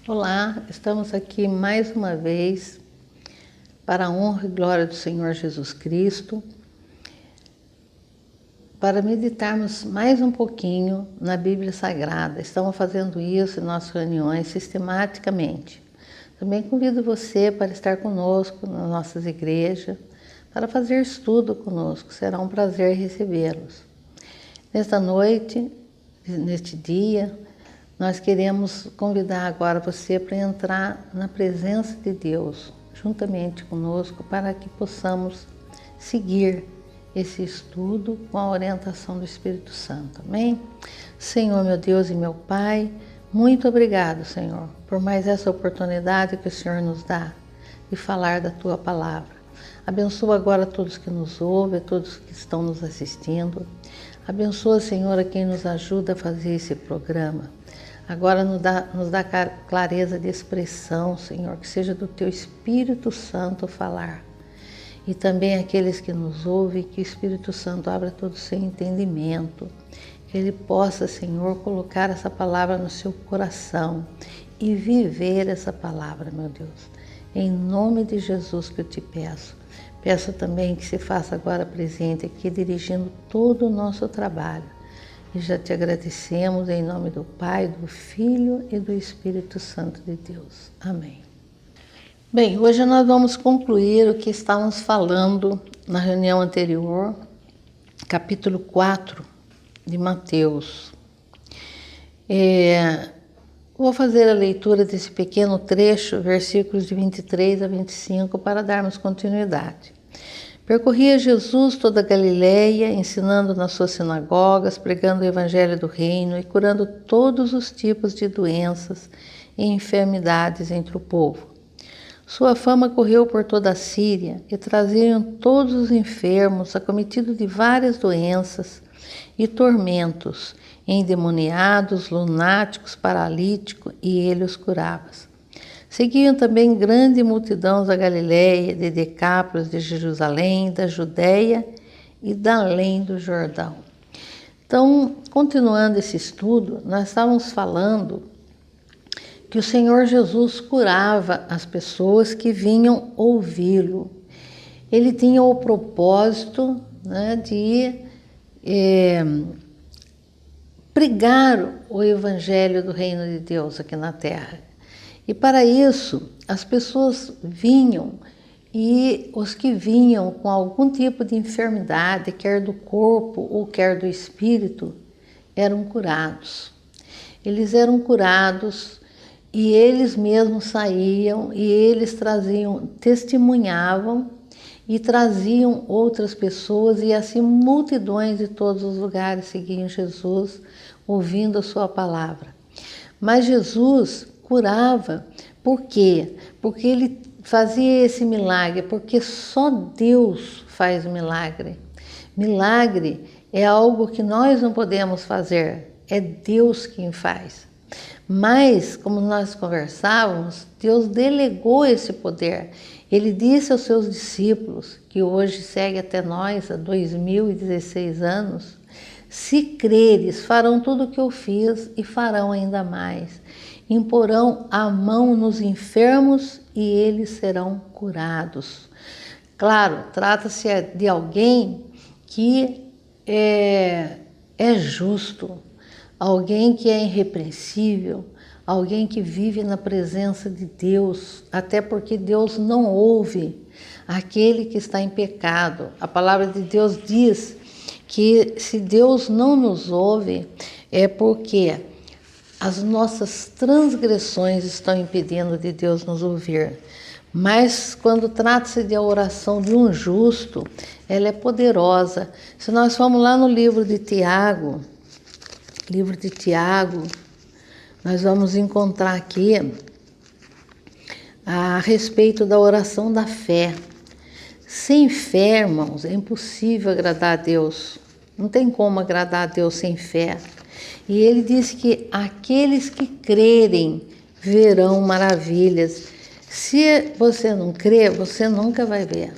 Olá, estamos aqui mais uma vez para a honra e glória do Senhor Jesus Cristo, para meditarmos mais um pouquinho na Bíblia Sagrada. Estamos fazendo isso em nossas reuniões sistematicamente. Também convido você para estar conosco nas nossas igrejas, para fazer estudo conosco. Será um prazer recebê-los. Nesta noite, neste dia, nós queremos convidar agora você para entrar na presença de Deus, juntamente conosco, para que possamos seguir esse estudo com a orientação do Espírito Santo. Amém? Senhor, meu Deus e meu Pai, muito obrigado, Senhor, por mais essa oportunidade que o Senhor nos dá de falar da Tua Palavra. Abençoa agora todos que nos ouvem, todos que estão nos assistindo. Abençoa, Senhor, a quem nos ajuda a fazer esse programa. Agora nos dá clareza de expressão, Senhor, que seja do Teu Espírito Santo falar. E também aqueles que nos ouvem, que o Espírito Santo abra todo o seu entendimento. Que Ele possa, Senhor, colocar essa palavra no seu coração e viver essa palavra, meu Deus. Em nome de Jesus que eu te peço. Peço também que se faça agora presente aqui, dirigindo todo o nosso trabalho. E já te agradecemos em nome do Pai, do Filho e do Espírito Santo de Deus. Amém. Bem, hoje nós vamos concluir o que estávamos falando na reunião anterior, capítulo 4 de Mateus. Vou fazer a leitura desse pequeno trecho, versículos de 23 a 25, para darmos continuidade. Percorria Jesus toda a Galileia, ensinando nas suas sinagogas, pregando o evangelho do reino e curando todos os tipos de doenças e enfermidades entre o povo. Sua fama correu por toda a Síria e traziam todos os enfermos, acometidos de várias doenças e tormentos, endemoniados, lunáticos, paralíticos, e ele os curava. Seguiam também grande multidão da Galileia, de Decápolis, de Jerusalém, da Judéia e da além do Jordão. Então, continuando esse estudo, nós estávamos falando que o Senhor Jesus curava as pessoas que vinham ouvi-lo. Ele tinha o propósito, de pregar o evangelho do reino de Deus aqui na terra. E para isso, as pessoas vinham, e os que vinham com algum tipo de enfermidade, quer do corpo ou quer do espírito, eram curados. Eles eram curados e eles mesmos saíam e eles traziam, testemunhavam e traziam outras pessoas, e assim multidões de todos os lugares seguiam Jesus, ouvindo a sua palavra. Mas Jesus curava, por quê? Porque ele fazia esse milagre, porque só Deus faz o milagre. Milagre é algo que nós não podemos fazer, é Deus quem faz. Mas, como nós conversávamos, Deus delegou esse poder. Ele disse aos seus discípulos, que hoje segue até nós há 2016 anos, se creres, farão tudo o que eu fiz e farão ainda mais. Imporão a mão nos enfermos e eles serão curados. Claro, trata-se de alguém que é justo, alguém que é irrepreensível, alguém que vive na presença de Deus, até porque Deus não ouve aquele que está em pecado. A palavra de Deus diz que se Deus não nos ouve, é porque as nossas transgressões estão impedindo de Deus nos ouvir. Mas quando trata-se de a oração de um justo, ela é poderosa. Se nós formos lá no livro de Tiago, nós vamos encontrar aqui a respeito da oração da fé. Sem fé, irmãos, é impossível agradar a Deus. Não tem como agradar a Deus sem fé. E ele diz que aqueles que crerem verão maravilhas. Se você não crê, você nunca vai ver.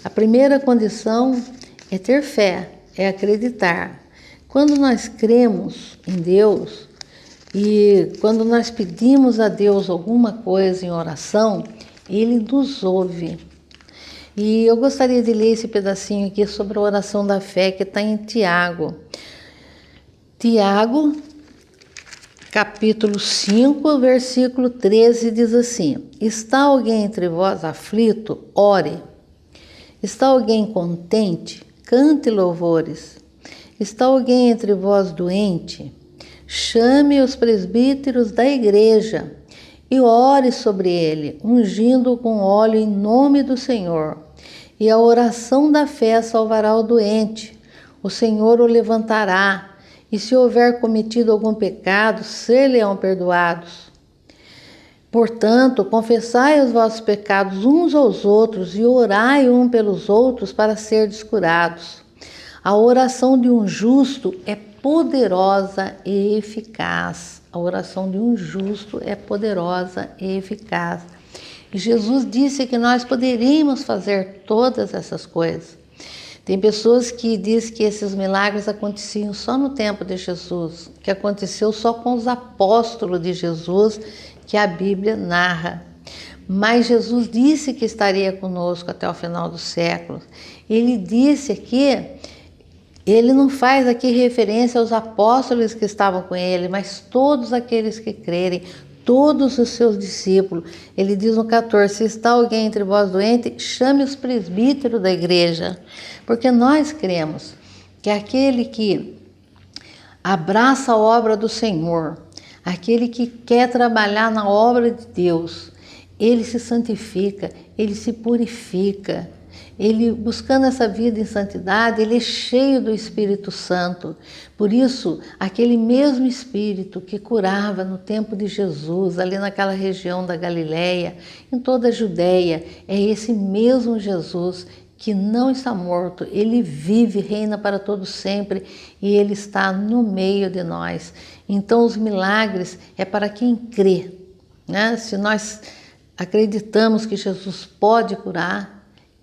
A primeira condição é ter fé, é acreditar. Quando nós cremos em Deus, E quando nós pedimos a Deus alguma coisa em oração, Ele nos ouve. E eu gostaria de ler esse pedacinho aqui sobre a oração da fé que está em Tiago. Tiago, capítulo 5, versículo 13, diz assim: Está alguém entre vós aflito? Ore. Está alguém contente? Cante louvores. Está alguém entre vós doente? Chame os presbíteros da igreja e ore sobre ele, ungindo-o com óleo em nome do Senhor. E a oração da fé salvará o doente. O Senhor o levantará, e se houver cometido algum pecado, ser-lhe-ão perdoados. Portanto, confessai os vossos pecados uns aos outros e orai um pelos outros para serdes curados. A oração de um justo é poderosa e eficaz. A oração de um justo é poderosa e eficaz. E Jesus disse que nós poderíamos fazer todas essas coisas. Tem pessoas que dizem que esses milagres aconteciam só no tempo de Jesus, que aconteceu só com os apóstolos de Jesus, que a Bíblia narra. Mas Jesus disse que estaria conosco até o final dos séculos. Ele disse aqui, ele não faz aqui referência aos apóstolos que estavam com ele, mas todos aqueles que crerem, todos os seus discípulos. Ele diz no 14, se está alguém entre vós doente, chame os presbíteros da igreja. Porque nós cremos que aquele que abraça a obra do Senhor, aquele que quer trabalhar na obra de Deus, ele se santifica, ele se purifica. Ele, buscando essa vida em santidade, ele é cheio do Espírito Santo. Por isso, aquele mesmo Espírito que curava no tempo de Jesus, ali naquela região da Galileia, em toda a Judéia, é esse mesmo Jesus que não está morto. Ele vive, reina para todo sempre e ele está no meio de nós. Então, os milagres é para quem crê, né? Se nós acreditamos que Jesus pode curar,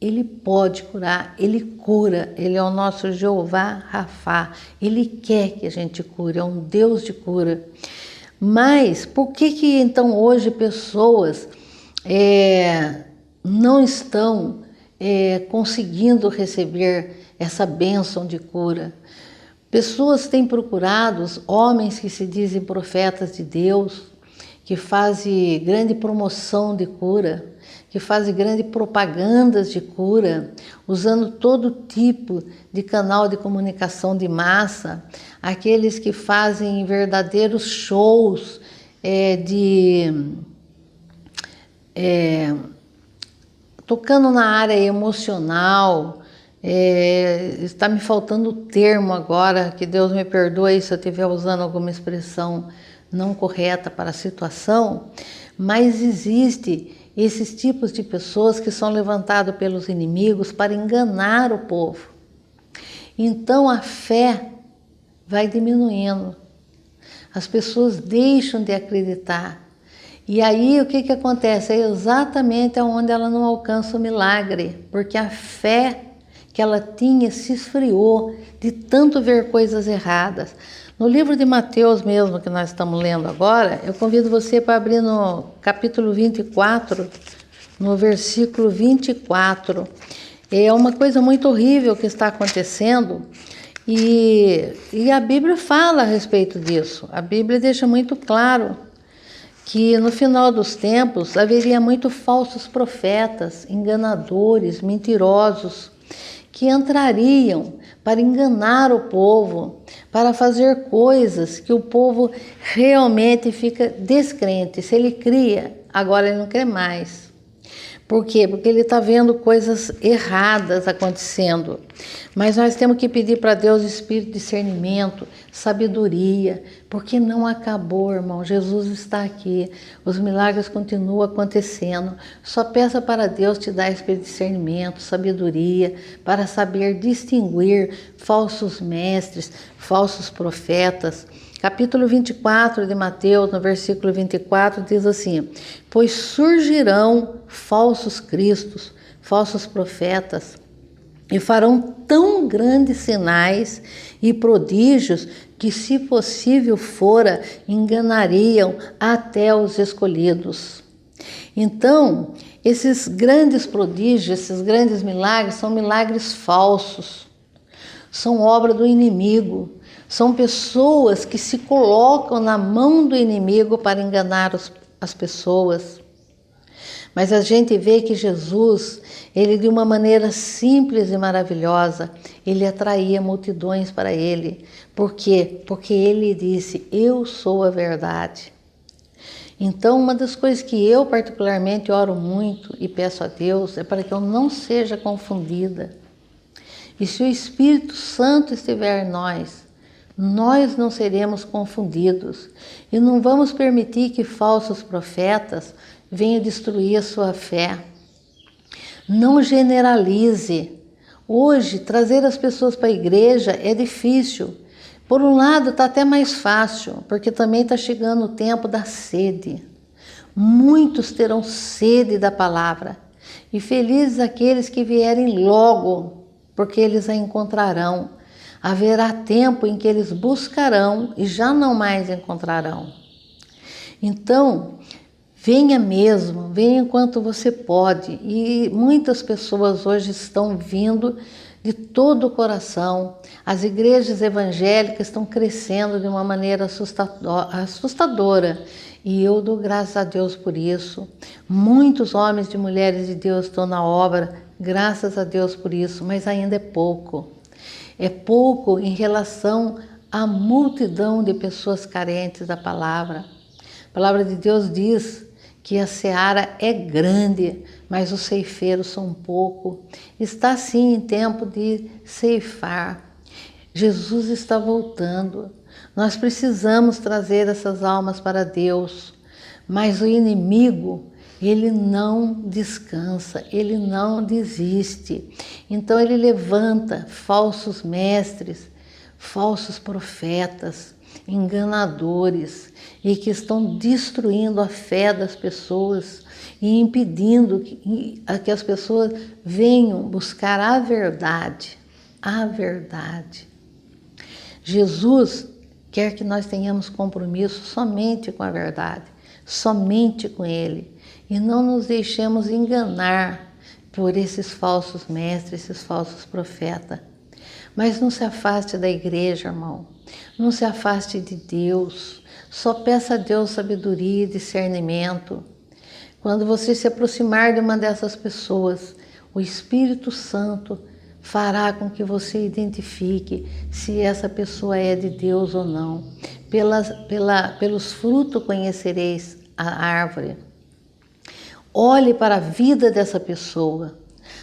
ele pode curar, ele cura, ele é o nosso Jeová Rafá, ele quer que a gente cure, é um Deus de cura. Mas por que então hoje pessoas não estão conseguindo receber essa bênção de cura? Pessoas têm procurado, homens que se dizem profetas de Deus, que fazem grande promoção de cura, que fazem grandes propagandas de cura, usando todo tipo de canal de comunicação de massa, aqueles que fazem verdadeiros shows tocando na área emocional. Está me faltando o termo agora, que Deus me perdoe se eu estiver usando alguma expressão não correta para a situação, mas existe esses tipos de pessoas que são levantados pelos inimigos para enganar o povo. Então a fé vai diminuindo, as pessoas deixam de acreditar. E aí o que acontece? É exatamente onde ela não alcança o milagre, porque a fé que ela tinha se esfriou de tanto ver coisas erradas. No livro de Mateus mesmo, que nós estamos lendo agora, eu convido você para abrir no capítulo 24, no versículo 24. É uma coisa muito horrível que está acontecendo e a Bíblia fala a respeito disso. A Bíblia deixa muito claro que no final dos tempos haveria muitos falsos profetas, enganadores, mentirosos, que entrariam para enganar o povo, para fazer coisas que o povo realmente fica descrente. Se ele cria, agora ele não crê mais. Por quê? Porque ele está vendo coisas erradas acontecendo. Mas nós temos que pedir para Deus espírito de discernimento, sabedoria, porque não acabou, irmão. Jesus está aqui, os milagres continuam acontecendo. Só peça para Deus te dar espírito de discernimento, sabedoria, para saber distinguir falsos mestres, falsos profetas. Capítulo 24 de Mateus, no versículo 24, diz assim: pois surgirão falsos cristos, falsos profetas, e farão tão grandes sinais e prodígios que, se possível fora, enganariam até os escolhidos. Então, esses grandes prodígios, esses grandes milagres, são milagres falsos, são obra do inimigo, são pessoas que se colocam na mão do inimigo para enganar as pessoas. Mas a gente vê que Jesus, ele de uma maneira simples e maravilhosa, ele atraía multidões para ele. Por quê? Porque ele disse, eu sou a verdade. Então, uma das coisas que eu particularmente oro muito e peço a Deus é para que eu não seja confundida. E se o Espírito Santo estiver em nós não seremos confundidos e não vamos permitir que falsos profetas venham destruir a sua fé. Não generalize. Hoje, trazer as pessoas para a igreja é difícil. Por um lado, está até mais fácil, porque também está chegando o tempo da sede. Muitos terão sede da palavra. E felizes aqueles que vierem logo, porque eles a encontrarão. Haverá tempo em que eles buscarão e já não mais encontrarão. Então, venha mesmo, venha enquanto você pode. E muitas pessoas hoje estão vindo de todo o coração. As igrejas evangélicas estão crescendo de uma maneira assustadora. E eu dou graças a Deus por isso. Muitos homens e mulheres de Deus estão na obra, graças a Deus por isso, mas ainda é pouco. É pouco em relação à multidão de pessoas carentes da palavra. A palavra de Deus diz que a seara é grande, mas os ceifeiros são pouco. Está sim em tempo de ceifar. Jesus está voltando. Nós precisamos trazer essas almas para Deus, mas o inimigo, ele não descansa, ele não desiste. Então ele levanta falsos mestres, falsos profetas, enganadores, e que estão destruindo a fé das pessoas e impedindo que as pessoas venham buscar a verdade. A verdade. Jesus quer que nós tenhamos compromisso somente com a verdade, somente com Ele, e não nos deixemos enganar por esses falsos mestres, esses falsos profetas. Mas não se afaste da igreja, irmão. Não se afaste de Deus. Só peça a Deus sabedoria e discernimento. Quando você se aproximar de uma dessas pessoas, o Espírito Santo fará com que você identifique se essa pessoa é de Deus ou não. Pelos frutos conhecereis a árvore. Olhe para a vida dessa pessoa.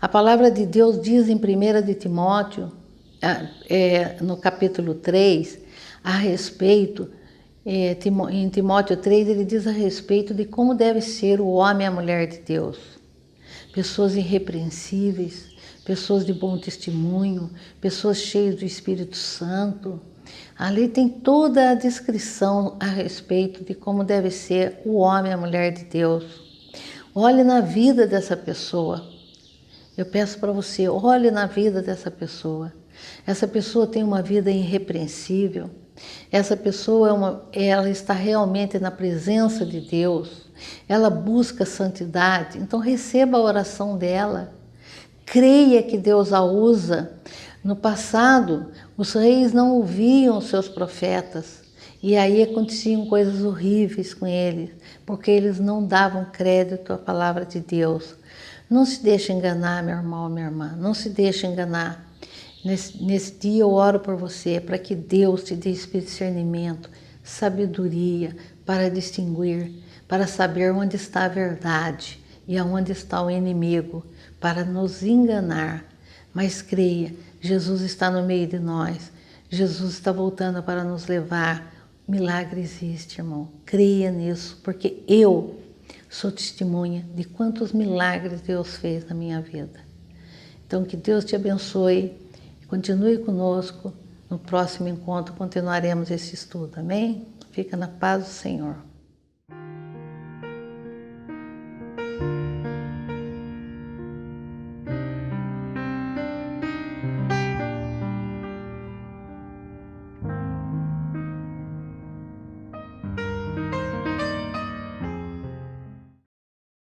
A palavra de Deus diz em 1 de Timóteo, no capítulo 3, a respeito, em Timóteo 3, ele diz a respeito de como deve ser o homem e a mulher de Deus. Pessoas irrepreensíveis, pessoas de bom testemunho, pessoas cheias do Espírito Santo. Ali tem toda a descrição a respeito de como deve ser o homem e a mulher de Deus. Olhe na vida dessa pessoa. Eu peço para você, olhe na vida dessa pessoa. Essa pessoa tem uma vida irrepreensível. Essa pessoa ela está realmente na presença de Deus. Ela busca santidade. Então receba a oração dela. Creia que Deus a usa. No passado, os reis não ouviam os seus profetas. E aí aconteciam coisas horríveis com eles, porque eles não davam crédito à palavra de Deus. Não se deixe enganar, meu irmão, minha irmã. Não se deixe enganar. Nesse dia eu oro por você, para que Deus te dê discernimento, sabedoria para distinguir, para saber onde está a verdade e aonde está o inimigo, para nos enganar. Mas creia, Jesus está no meio de nós. Jesus está voltando para nos levar. Milagre existe, irmão. Creia nisso, porque eu sou testemunha de quantos milagres Deus fez na minha vida. Então, que Deus te abençoe. Continue conosco. No próximo encontro continuaremos esse estudo, amém? Fica na paz do Senhor.